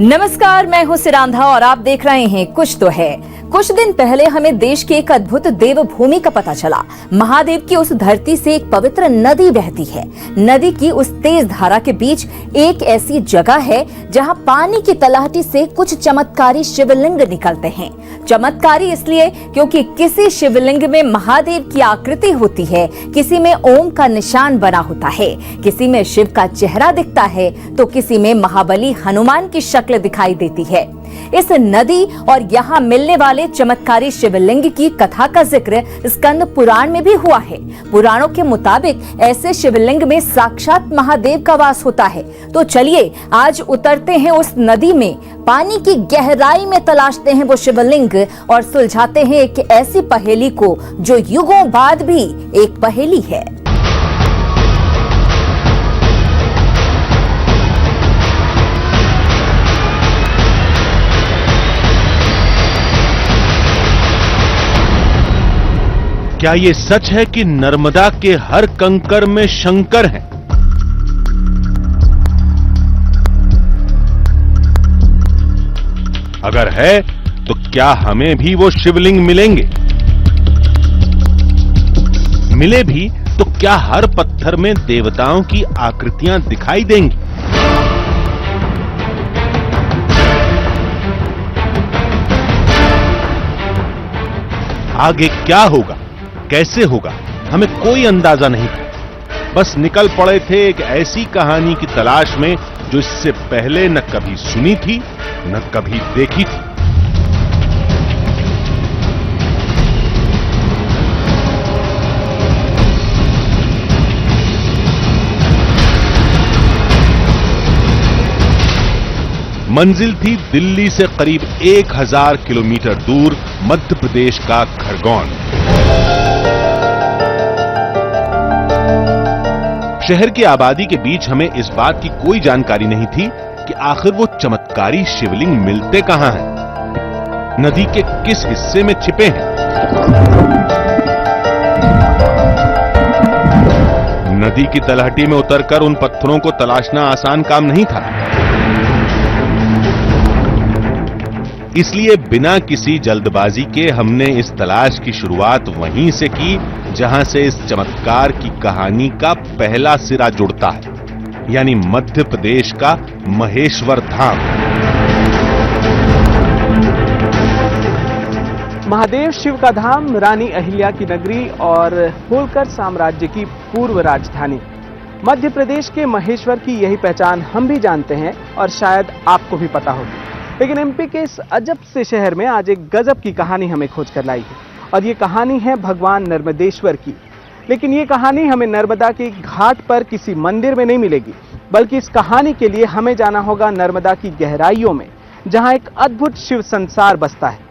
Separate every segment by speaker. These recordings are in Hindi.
Speaker 1: नमस्कार, मैं हूं सिरांधा और आप देख रहे हैं कुछ तो है। कुछ दिन पहले हमें देश की एक अद्भुत देवभूमि का पता चला। महादेव की उस धरती से एक पवित्र नदी बहती है। नदी की उस तेज धारा के बीच एक ऐसी जगह है जहां पानी की तलहटी से कुछ चमत्कारी शिवलिंग निकलते हैं। चमत्कारी इसलिए क्योंकि किसी शिवलिंग में महादेव की आकृति होती है, किसी में ओम का निशान बना होता है, किसी में शिव का चेहरा दिखता है तो किसी में महाबली हनुमान की शक्ल दिखाई देती है। इस नदी और यहाँ मिलने वाले चमत्कारी शिवलिंग की कथा का जिक्र स्कंद पुराण में भी हुआ है। पुराणों के मुताबिक ऐसे शिवलिंग में साक्षात महादेव का वास होता है। तो चलिए आज उतरते हैं उस नदी में, पानी की गहराई में तलाशते हैं वो शिवलिंग और सुलझाते हैं एक ऐसी पहेली को जो युगों बाद भी एक पहेली है।
Speaker 2: क्या ये सच है कि नर्मदा के हर कंकर में शंकर हैं? अगर है तो क्या हमें भी वो शिवलिंग मिलेंगे? मिले भी तो क्या हर पत्थर में देवताओं की आकृतियां दिखाई देंगी? आगे क्या होगा, कैसे होगा, हमें कोई अंदाजा नहीं था। बस निकल पड़े थे एक ऐसी कहानी की तलाश में जो इससे पहले न कभी सुनी थी न कभी देखी थी। मंजिल थी दिल्ली से करीब 1000 किलोमीटर दूर मध्य प्रदेश का खरगोन। शहर की आबादी के बीच हमें इस बात की कोई जानकारी नहीं थी कि आखिर वो चमत्कारी शिवलिंग मिलते कहां हैं, नदी के किस हिस्से में छिपे हैं। नदी की तलहटी में उतरकर उन पत्थरों को तलाशना आसान काम नहीं था। इसलिए बिना किसी जल्दबाजी के हमने इस तलाश की शुरुआत वहीं से की जहां से इस चमत्कार की कहानी का पहला सिरा जुड़ता है, यानी मध्य प्रदेश का महेश्वर धाम।
Speaker 3: महादेव शिव का धाम, रानी अहिल्या की नगरी और होलकर साम्राज्य की पूर्व राजधानी। मध्य प्रदेश के महेश्वर की यही पहचान हम भी जानते हैं और शायद आपको भी पता होगी। लेकिन एमपी के इस अजब से शहर में आज एक गजब की कहानी हमें खोज कर लाई है और ये कहानी है भगवान नर्मदेश्वर की। लेकिन ये कहानी हमें नर्मदा के घाट पर किसी मंदिर में नहीं मिलेगी, बल्कि इस कहानी के लिए हमें जाना होगा नर्मदा की गहराइयों में, जहां एक अद्भुत शिव संसार बसता है।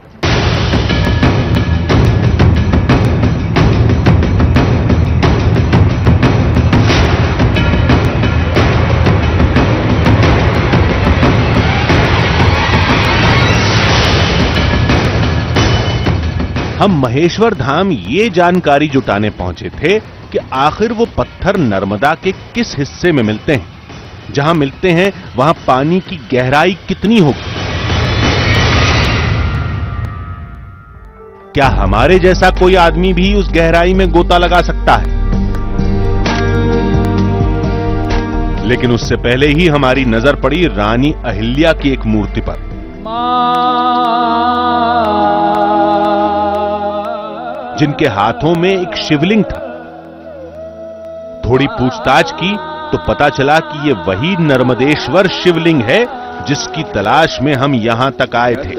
Speaker 2: हम महेश्वर धाम ये जानकारी जुटाने पहुंचे थे कि आखिर वो पत्थर नर्मदा के किस हिस्से में मिलते हैं। जहां मिलते हैं वहां पानी की गहराई कितनी होगी? क्या हमारे जैसा कोई आदमी भी उस गहराई में गोता लगा सकता है? लेकिन उससे पहले ही हमारी नजर पड़ी रानी अहिल्या की एक मूर्ति पर। जिनके हाथों में एक शिवलिंग था। थोड़ी पूछताछ की तो पता चला कि ये वही नर्मदेश्वर शिवलिंग है जिसकी तलाश में हम यहां तक आए थे।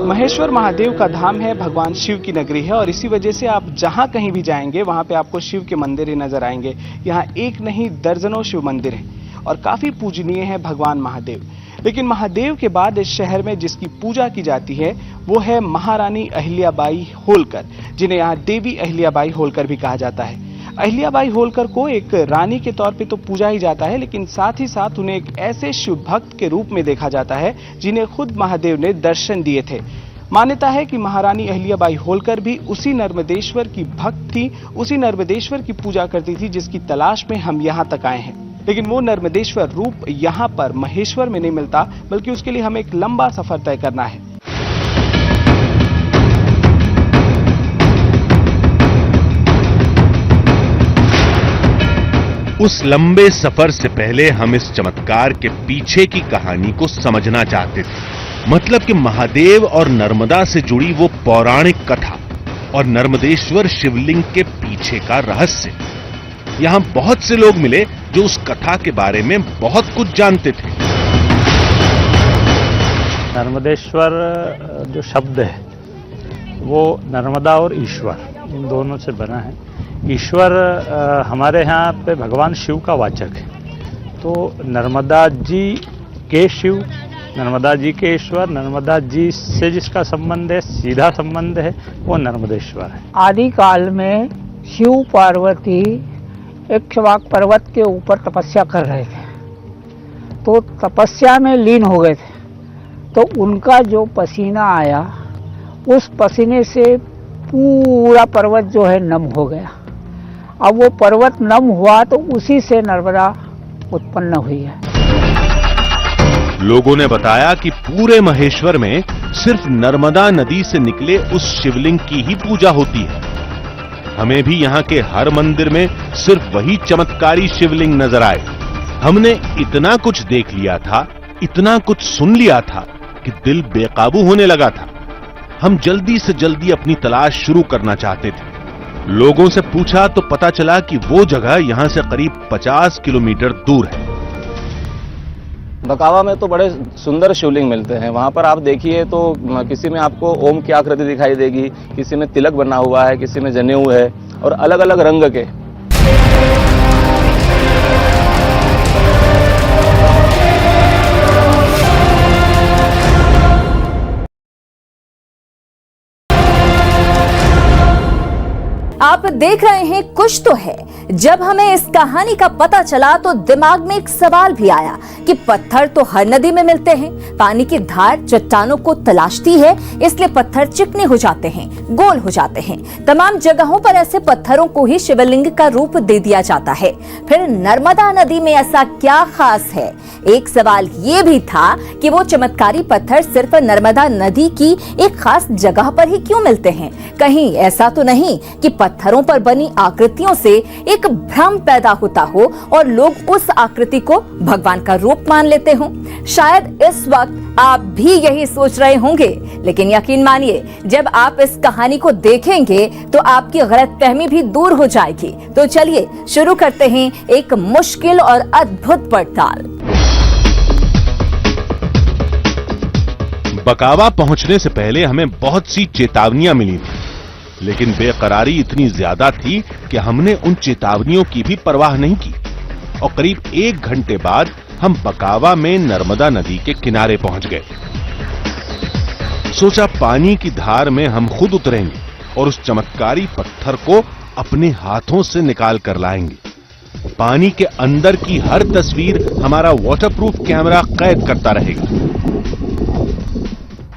Speaker 3: महेश्वर महादेव का धाम है, भगवान शिव की नगरी है और इसी वजह से आप जहां कहीं भी जाएंगे वहां पे आपको शिव के मंदिर ही नजर आएंगे। यहाँ एक नहीं दर्जनों शिव मंदिर हैं और काफी पूजनीय है भगवान महादेव। लेकिन महादेव के बाद इस शहर में जिसकी पूजा की जाती है वो है महारानी अहिल्याबाई होलकर, जिन्हें यहाँ देवी अहिल्याबाई होलकर भी कहा जाता है। अहिल्याबाई होलकर को एक रानी के तौर पे तो पूजा ही जाता है, लेकिन साथ ही साथ उन्हें एक ऐसे शिव भक्त के रूप में देखा जाता है जिन्हें खुद महादेव ने दर्शन दिए थे। मान्यता है कि महारानी अहिल्याबाई होलकर भी उसी नर्मदेश्वर की भक्त थी, उसी नर्मदेश्वर की पूजा करती थी जिसकी तलाश में हम यहाँ तक आए हैं। लेकिन वो नर्मदेश्वर रूप यहाँ पर महेश्वर में नहीं मिलता, बल्कि उसके लिए हमें एक लंबा सफर तय करना है।
Speaker 2: उस लंबे सफर से पहले हम इस चमत्कार के पीछे की कहानी को समझना चाहते थे। मतलब कि महादेव और नर्मदा से जुड़ी वो पौराणिक कथा और नर्मदेश्वर शिवलिंग के पीछे का रहस्य। यहां बहुत से लोग मिले जो उस कथा के बारे में बहुत कुछ जानते थे।
Speaker 4: नर्मदेश्वर जो शब्द है वो नर्मदा और ईश्वर इन दोनों से बना है। ईश्वर हमारे यहाँ पे भगवान शिव का वाचक है, तो नर्मदा जी के शिव, नर्मदा जी के ईश्वर, नर्मदा जी से जिसका संबंध है, सीधा संबंध है, वो नर्मदेश्वर है।
Speaker 5: आदि काल में शिव पार्वती इक्ष्वाक पर्वत के ऊपर तपस्या कर रहे थे, तो तपस्या में लीन हो गए थे, तो उनका जो पसीना आया उस पसीने से पूरा पर्वत जो है नम हो गया। अब वो पर्वत नम हुआ तो उसी से नर्मदा उत्पन्न हुई है।
Speaker 2: लोगों ने बताया कि पूरे महेश्वर में सिर्फ नर्मदा नदी से निकले उस शिवलिंग की ही पूजा होती है। हमें भी यहाँ के हर मंदिर में सिर्फ वही चमत्कारी शिवलिंग नजर आए। हमने इतना कुछ देख लिया था, इतना कुछ सुन लिया था कि दिल बेकाबू होने लगा था। हम जल्दी से जल्दी अपनी तलाश शुरू करना चाहते थे। लोगों से पूछा तो पता चला कि वो जगह यहां से करीब 50 किलोमीटर दूर है।
Speaker 6: बकावा में तो बड़े सुंदर शिवलिंग मिलते हैं। वहां पर आप देखिए तो किसी में आपको ओम की आकृति दिखाई देगी, किसी में तिलक बना हुआ है, किसी में जनेऊ है और अलग अलग रंग के।
Speaker 1: आप देख रहे हैं कुछ तो है। जब हमें इस कहानी का पता चला तो दिमाग में एक सवाल भी आया कि पत्थर तो हर नदी में मिलते हैं, पानी की धार चट्टानों को तलाशती है, इसलिए पत्थर चिकने हो जाते हैं, गोल हो जाते हैं। तमाम जगहों पर ऐसे पत्थरों को ही शिवलिंग का रूप दे दिया जाता है। फिर नर्मदा नदी में ऐसा क्या खास है? एक सवाल ये भी था कि वो चमत्कारी पत्थर सिर्फ नर्मदा नदी की एक खास जगह पर ही क्यों मिलते हैं? कहीं ऐसा तो नहीं कि पत्थरों पर बनी आकृतियों से एक भ्रम पैदा होता हो और लोग उस आकृति को भगवान का रूप मान लेते हों? शायद इस वक्त आप भी यही सोच रहे होंगे, लेकिन यकीन मानिए जब आप इस कहानी को देखेंगे तो आपकी गलतफहमी भी दूर हो जाएगी। तो चलिए शुरू करते हैं एक मुश्किल और अद्भुत पड़ताल।
Speaker 2: बकावा पहुंचने से पहले हमें बहुत सी चेतावनियां मिली थी, लेकिन बेकरारी इतनी ज्यादा थी कि हमने उन चेतावनियों की भी परवाह नहीं की और करीब 1 घंटे बाद हम बकावा में नर्मदा नदी के किनारे पहुंच गए। सोचा पानी की धार में हम खुद उतरेंगे और उस चमत्कारी पत्थर को अपने हाथों से निकाल कर लाएंगे। पानी के अंदर की हर तस्वीर हमारा वाटरप्रूफ कैमरा कैद करता रहेगा।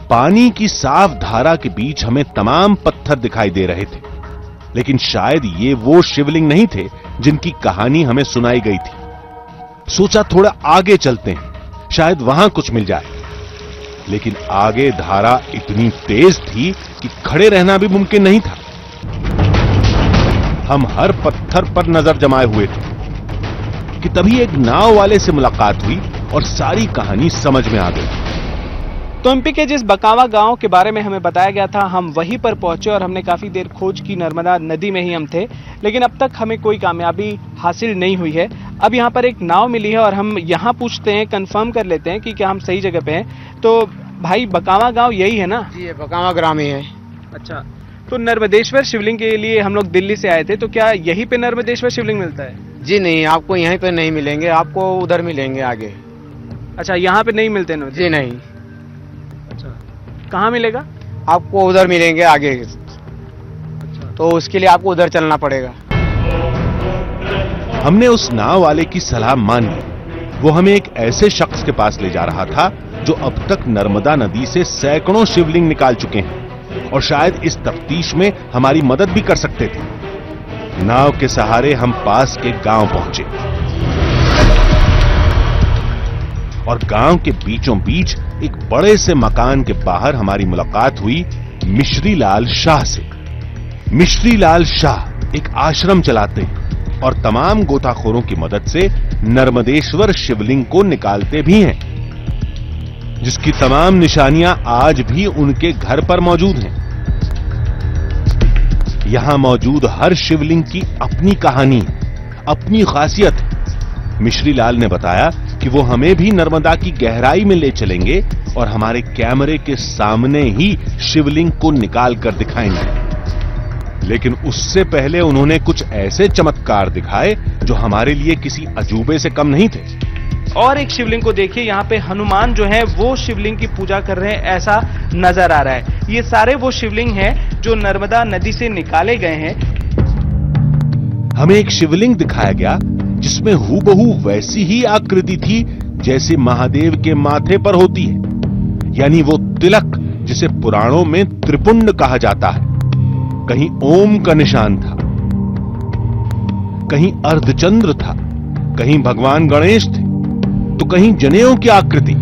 Speaker 2: पानी की साफ धारा के बीच हमें तमाम पत्थर दिखाई दे रहे थे, लेकिन शायद ये वो शिवलिंग नहीं थे जिनकी कहानी हमें सुनाई गई थी। सोचा थोड़ा आगे चलते हैं, शायद वहां कुछ मिल जाए, लेकिन आगे धारा इतनी तेज थी कि खड़े रहना भी मुमकिन नहीं था। हम हर पत्थर पर नजर जमाए हुए थे कि तभी एक नाव वाले से मुलाकात हुई और सारी कहानी समझ में आ गई।
Speaker 3: तो एमपी के जिस बकावा गांव के बारे में हमें बताया गया था, हम वहीं पर पहुंचे और हमने काफी देर खोज की। नर्मदा नदी में ही हम थे, लेकिन अब तक हमें कोई कामयाबी हासिल नहीं हुई है। अब यहाँ पर एक नाव मिली है और हम यहाँ पूछते हैं, कंफर्म कर लेते हैं कि क्या हम सही जगह पे हैं। तो भाई बकावा गांव यही है ना?
Speaker 7: जी, बकावा ग्राम ही है।
Speaker 3: अच्छा, तो नर्मदेश्वर शिवलिंग के लिए हम लोग दिल्ली से आए थे, तो क्या यहीं पे नर्मदेश्वर शिवलिंग मिलता है?
Speaker 7: जी नहीं, आपको यहीं पे नहीं मिलेंगे, आपको उधर मिलेंगे आगे।
Speaker 3: अच्छा, यहाँ पे नहीं मिलते ना?
Speaker 7: जी नहीं।
Speaker 3: कहाँ मिलेगा?
Speaker 7: आपको उधर मिलेंगे आगे। तो उसके लिए आपको उधर चलना पड़ेगा।
Speaker 2: हमने उस नाव वाले की सलाह मान ली। वो हमें एक ऐसे शख्स के पास ले जा रहा था जो अब तक नर्मदा नदी से सैकड़ों शिवलिंग निकाल चुके हैं और शायद इस तफ्तीश में हमारी मदद भी कर सकते थे। नाव के सहारे हम पास के गांव पहुंचे। और गांव के बीचों बीच एक बड़े से मकान के बाहर हमारी मुलाकात हुई मिश्री लाल शाह से। मिश्री लाल शाह एक आश्रम चलाते हैं और तमाम गोताखोरों की मदद से नर्मदेश्वर शिवलिंग को निकालते भी हैं, जिसकी तमाम निशानियां आज भी उनके घर पर मौजूद हैं। यहां मौजूद हर शिवलिंग की अपनी कहानी, अपनी खासियत है। मिश्री लाल ने बताया कि वो हमें भी नर्मदा की गहराई में ले चलेंगे और हमारे कैमरे के सामने ही शिवलिंग को निकाल कर दिखाएंगे। लेकिन उससे पहले उन्होंने कुछ ऐसे चमत्कार दिखाए जो हमारे लिए किसी अजूबे से कम नहीं थे।
Speaker 3: और एक शिवलिंग को देखिए, यहाँ पे हनुमान जो है वो शिवलिंग की पूजा कर रहे हैं, ऐसा नजर आ रहा है। ये सारे वो शिवलिंग हैं जो नर्मदा नदी से निकाले गए हैं।
Speaker 2: हमें एक शिवलिंग दिखाया गया जिसमें हूबहू वैसी ही आकृति थी जैसे महादेव के माथे पर होती है, यानी वो तिलक जिसे पुराणों में त्रिपुंड कहा जाता है। कहीं ओम का निशान था, कहीं अर्धचंद्र था, कहीं भगवान गणेश थे, तो कहीं जनेऊ की आकृति।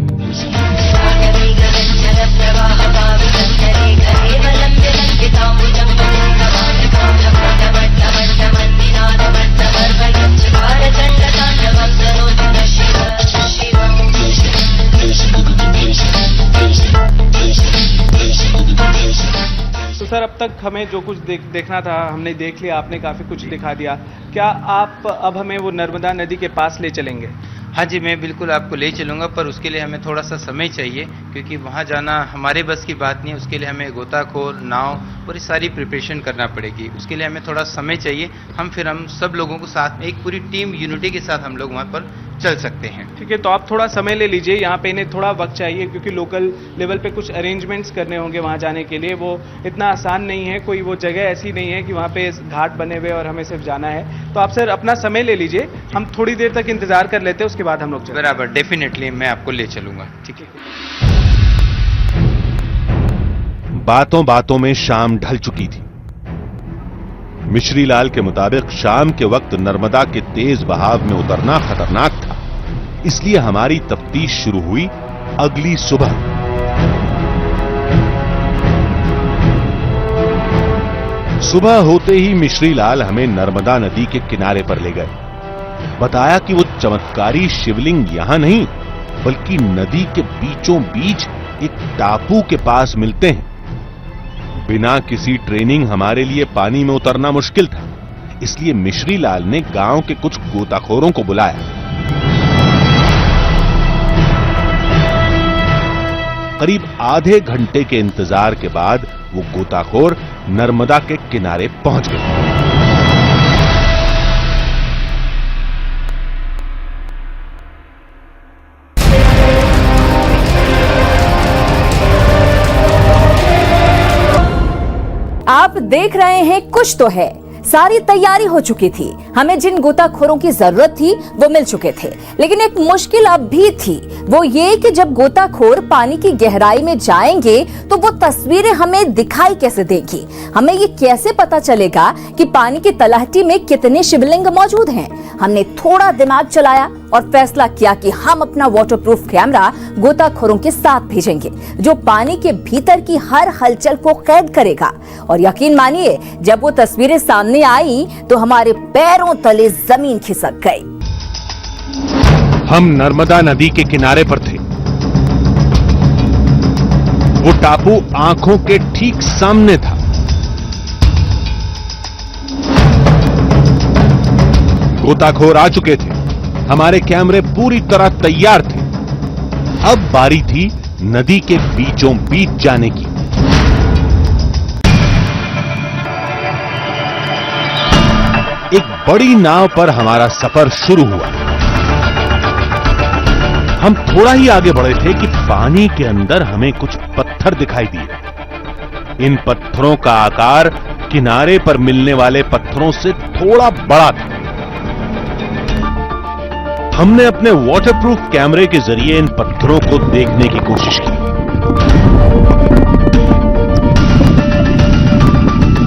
Speaker 3: तो सर, अब तक हमें जो कुछ देखना था हमने देख लिया, आपने काफी कुछ दिखा दिया। क्या आप अब हमें वो नर्मदा नदी के पास ले चलेंगे?
Speaker 8: हाँ जी, मैं बिल्कुल आपको ले चलूँगा, पर उसके लिए हमें थोड़ा सा समय चाहिए, क्योंकि वहाँ जाना हमारे बस की बात नहीं है। उसके लिए हमें गोताखोर, नाव और ये सारी प्रिपरेशन करना पड़ेगी। उसके लिए हमें थोड़ा समय चाहिए। हम सब लोगों को साथ में एक पूरी टीम यूनिटी के साथ हम लोग वहाँ पर चल सकते हैं।
Speaker 3: ठीक है, तो आप थोड़ा समय ले लीजिए। यहाँ पे इन्हें थोड़ा वक्त चाहिए, क्योंकि लोकल लेवल पे कुछ अरेंजमेंट्स करने होंगे वहाँ जाने के लिए। वो इतना आसान नहीं है, कोई वो जगह ऐसी नहीं है कि वहाँ पे घाट बने हुए और हमें सिर्फ जाना है। तो आप सर अपना समय ले लीजिए, हम थोड़ी देर तक इंतजार कर लेते हैं, उसके बाद हम लोग चलेंगे।
Speaker 8: बराबर, डेफिनेटली मैं आपको ले चलूंगा।
Speaker 3: ठीक है।
Speaker 2: बातों बातों में शाम ढल चुकी थी। मिश्री लाल के मुताबिक शाम के वक्त नर्मदा के तेज बहाव में उतरना खतरनाक था, इसलिए हमारी तफ्तीश शुरू हुई अगली सुबह। सुबह होते ही मिश्री लाल हमें नर्मदा नदी के किनारे पर ले गए। बताया कि वो चमत्कारी शिवलिंग यहां नहीं, बल्कि नदी के बीचों बीच एक टापू के पास मिलते हैं। बिना किसी ट्रेनिंग हमारे लिए पानी में उतरना मुश्किल था, इसलिए मिश्री लाल ने गांव के कुछ गोताखोरों को बुलाया। करीब आधे घंटे के इंतजार के बाद वो गोताखोर नर्मदा के किनारे पहुंच गए।
Speaker 1: आप देख रहे हैं कुछ तो है। सारी तैयारी हो चुकी थी, हमें जिन गोताखोरों की जरूरत थी वो मिल चुके थे, लेकिन एक मुश्किल अब भी थी। वो ये कि जब गोताखोर पानी की गहराई में जाएंगे तो वो तस्वीरें हमें दिखाई कैसे देंगी। हमें ये कैसे पता चलेगा कि पानी की तलहटी में कितने शिवलिंग मौजूद हैं। हमने थोड़ा दिमाग चलाया और फैसला किया कि हम अपना वाटरप्रूफ कैमरा गोताखोरों के साथ भेजेंगे, जो पानी के भीतर की हर हलचल को कैद करेगा। और यकीन मानिए, जब वो तस्वीरें सामने आई तो हमारे पैरों तले जमीन खिसक गई।
Speaker 2: हम नर्मदा नदी के किनारे पर थे। वो टापू आंखों के ठीक सामने था। गोताखोर आ चुके थे, हमारे कैमरे पूरी तरह तैयार थे। अब बारी थी नदी के बीचों बीच जाने की। एक बड़ी नाव पर हमारा सफर शुरू हुआ। हम थोड़ा ही आगे बढ़े थे कि पानी के अंदर हमें कुछ पत्थर दिखाई दिए। इन पत्थरों का आकार किनारे पर मिलने वाले पत्थरों से थोड़ा बड़ा था। हमने अपने वाटरप्रूफ कैमरे के जरिए इन पत्थरों को देखने की कोशिश की,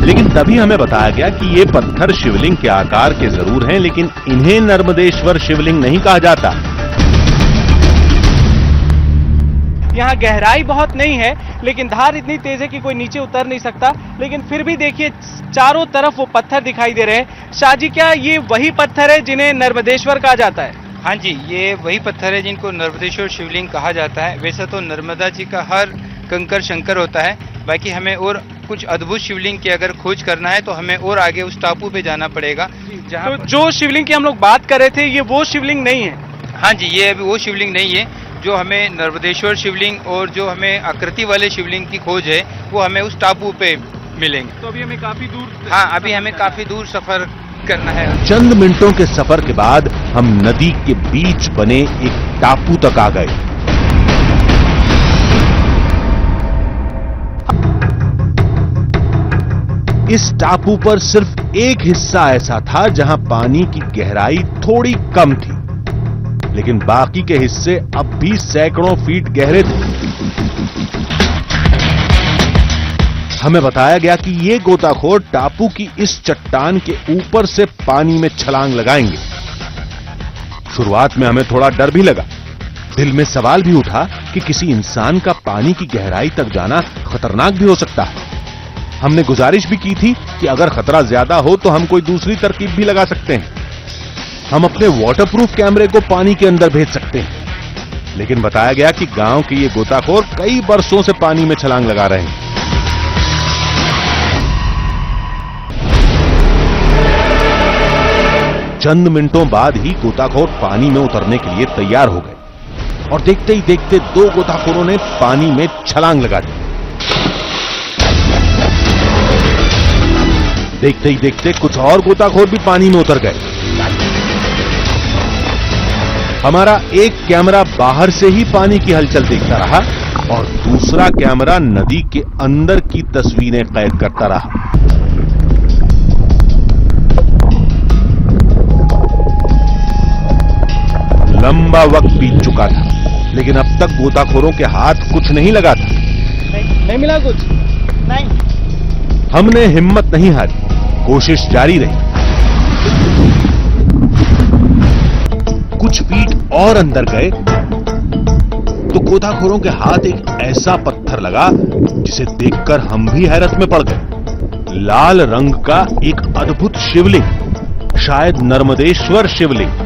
Speaker 2: लेकिन तभी हमें बताया गया कि ये पत्थर शिवलिंग के आकार के जरूर हैं, लेकिन इन्हें नर्मदेश्वर शिवलिंग नहीं कहा जाता।
Speaker 3: यहाँ गहराई बहुत नहीं है, लेकिन धार इतनी तेज है कि कोई नीचे उतर नहीं सकता। लेकिन फिर भी देखिए चारों तरफ वो पत्थर दिखाई दे रहे हैं। शाह जी, क्या ये वही पत्थर है जिन्हें नर्मदेश्वर कहा जाता है?
Speaker 8: हाँ जी, ये वही पत्थर है जिनको नर्मदेश्वर शिवलिंग कहा जाता है। वैसे तो नर्मदा जी का हर कंकर शंकर होता है, बाकी हमें और कुछ अद्भुत शिवलिंग की अगर खोज करना है तो हमें और आगे उस टापू पे जाना पड़ेगा।
Speaker 3: तो जो शिवलिंग की हम लोग बात कर रहे थे, ये वो शिवलिंग नहीं है?
Speaker 8: हाँ जी, ये अभी वो शिवलिंग नहीं है। जो हमें नर्मदेश्वर शिवलिंग और जो हमें आकृति वाले शिवलिंग की खोज है वो हमें उस टापू पे मिलेंगे।
Speaker 3: तो अभी हमें काफी दूर,
Speaker 8: हाँ, अभी हमें काफी दूर सफर करना है।
Speaker 2: चंद मिनटों के सफर के बाद हम नदी के बीच बने एक टापू तक आ गए। इस टापू पर सिर्फ एक हिस्सा ऐसा था जहां पानी की गहराई थोड़ी कम थी, लेकिन बाकी के हिस्से अब भी सैकड़ों फीट गहरे थे। हमें बताया गया कि ये गोताखोर टापू की इस चट्टान के ऊपर से पानी में छलांग लगाएंगे। शुरुआत में हमें थोड़ा डर भी लगा। दिल में सवाल भी उठा कि किसी इंसान का पानी की गहराई तक जाना खतरनाक भी हो सकता है। हमने गुजारिश भी की थी कि अगर खतरा ज्यादा हो तो हम कोई दूसरी तरकीब भी लगा सकते हैं। हम अपने वाटरप्रूफ कैमरे को पानी के अंदर भेज सकते हैं। लेकिन बताया गया कि गांव के ये गोताखोर कई बरसों से पानी में छलांग लगा रहे हैं। चंद मिनटों बाद ही गोताखोर पानी में उतरने के लिए तैयार हो गए और देखते ही देखते दो गोताखोरों ने पानी में छलांग लगा दी। देखते ही देखते कुछ और गोताखोर भी पानी में उतर गए। हमारा एक कैमरा बाहर से ही पानी की हलचल देखता रहा और दूसरा कैमरा नदी के अंदर की तस्वीरें कैद करता रहा। लंबा वक्त बीत चुका था, लेकिन अब तक गोताखोरों के हाथ कुछ नहीं लगा था।
Speaker 3: नहीं मिला कुछ? नहीं।
Speaker 2: हमने हिम्मत नहीं हारी, कोशिश जारी रही। कुछ फीट और अंदर गए तो गोताखोरों के हाथ एक ऐसा पत्थर लगा जिसे देखकर हम भी हैरत में पड़ गए। लाल रंग का एक अद्भुत शिवलिंग, शायद नर्मदेश्वर शिवलिंग।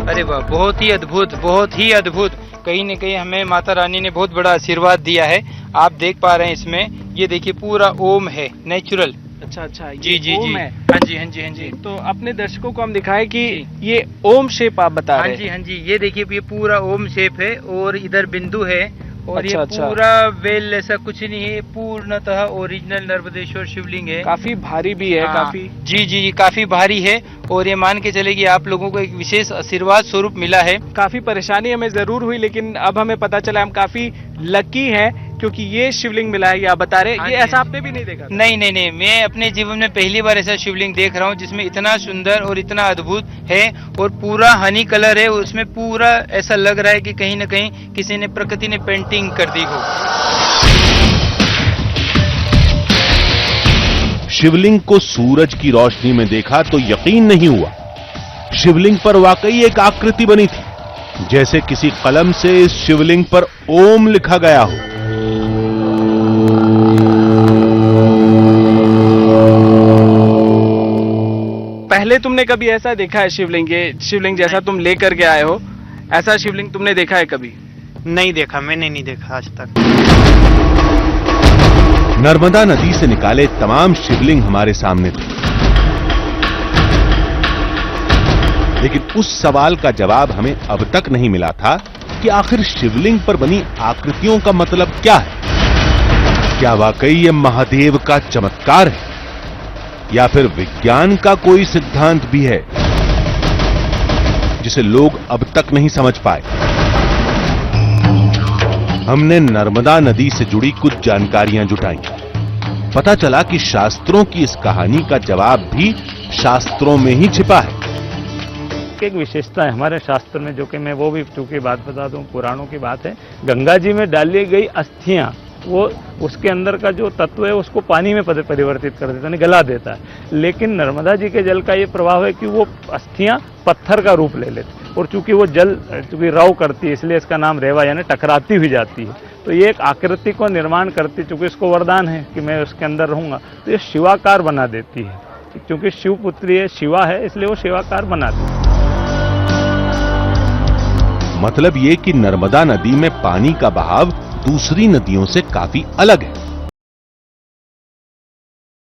Speaker 8: अरे वाह, बहुत ही अद्भुत, बहुत ही अद्भुत। कहीं न कहीं हमें माता रानी ने बहुत बड़ा आशीर्वाद दिया है। आप देख पा रहे हैं इसमें, ये देखिए पूरा ओम है, नेचुरल।
Speaker 3: अच्छा,
Speaker 8: जी जी
Speaker 3: ओम
Speaker 8: जी,
Speaker 3: है।
Speaker 8: हाँ जी हाँ जी हाँ जी।
Speaker 3: तो अपने दर्शकों को हम दिखाएं कि ये ओम शेप आप बता रहे हैं।
Speaker 8: हाँ जी हाँ जी, ये देखिए ये पूरा ओम शेप है और इधर बिंदु है और ये
Speaker 3: अच्छा।
Speaker 8: पूरा वेल ऐसा कुछ नहीं है, पूर्णतः ओरिजिनल नर्मदेश्वर शिवलिंग है।
Speaker 3: काफी भारी भी है।
Speaker 8: हाँ,
Speaker 3: काफी
Speaker 8: जी जी, काफी भारी है और ये मान के चले कि आप लोगों को एक विशेष आशीर्वाद स्वरूप मिला है।
Speaker 3: काफी परेशानी हमें जरूर हुई, लेकिन अब हमें पता चला हम काफी लकी हैं क्योंकि ये शिवलिंग मिला है। ये आप बता रहे हैं,
Speaker 8: हाँ
Speaker 3: ये
Speaker 8: जी,
Speaker 3: ऐसा
Speaker 8: हाँ।
Speaker 3: आपने भी नहीं देखा था?
Speaker 8: नहीं नहीं नहीं, मैं अपने जीवन में पहली बार ऐसा शिवलिंग देख रहा हूँ जिसमें इतना सुंदर और इतना अद्भुत है और पूरा हनी कलर है। उसमें पूरा ऐसा लग रहा है कि कहीं न कहीं किसी ने, प्रकृति ने पेंटिंग कर दी हो।
Speaker 2: शिवलिंग को सूरज की रोशनी में देखा तो यकीन नहीं हुआ। शिवलिंग पर वाकई एक आकृति बनी थी, जैसे किसी कलम से इस शिवलिंग पर ओम लिखा गया हो।
Speaker 3: पहले तुमने कभी ऐसा देखा है शिवलिंग? ये शिवलिंग जैसा तुम लेकर के आए हो, ऐसा शिवलिंग तुमने देखा है कभी?
Speaker 9: नहीं देखा, मैंने नहीं देखा आज तक।
Speaker 2: नर्मदा नदी से निकाले तमाम शिवलिंग हमारे सामने थे, लेकिन उस सवाल का जवाब हमें अब तक नहीं मिला था कि आखिर शिवलिंग पर बनी आकृतियों का मतलब क्या है। क्या वाकई ये महादेव का चमत्कार है या फिर विज्ञान का कोई सिद्धांत भी है जिसे लोग अब तक नहीं समझ पाए। हमने नर्मदा नदी से जुड़ी कुछ जानकारियां जुटाई। पता चला कि शास्त्रों की इस कहानी का जवाब भी शास्त्रों में ही छिपा है।
Speaker 4: एक विशेषता है हमारे शास्त्र में, जो कि मैं वो भी चूंकि बात बता दूं, पुराणों की बात है। गंगा जी में डाली गई अस्थियां वो उसके अंदर का जो तत्व है उसको पानी में परिवर्तित कर देता है, गला देता है। लेकिन नर्मदा जी के जल का ये प्रभाव है कि वो अस्थियां पत्थर का रूप ले लेती है, और चूंकि वो जल चूंकि रव करती है इसलिए इसका नाम रेवा यानी टकराती हुई जाती है। तो ये एक आकृति को निर्माण करती, चूंकि इसको वरदान है कि मैं उसके अंदर रहूंगा, तो ये शिवाकार बना देती है। क्योंकि शिवपुत्री है, शिवा है, इसलिए वो शिवाकार बना देती है।
Speaker 2: मतलब ये कि नर्मदा नदी में पानी का बहाव दूसरी नदियों से काफी अलग है।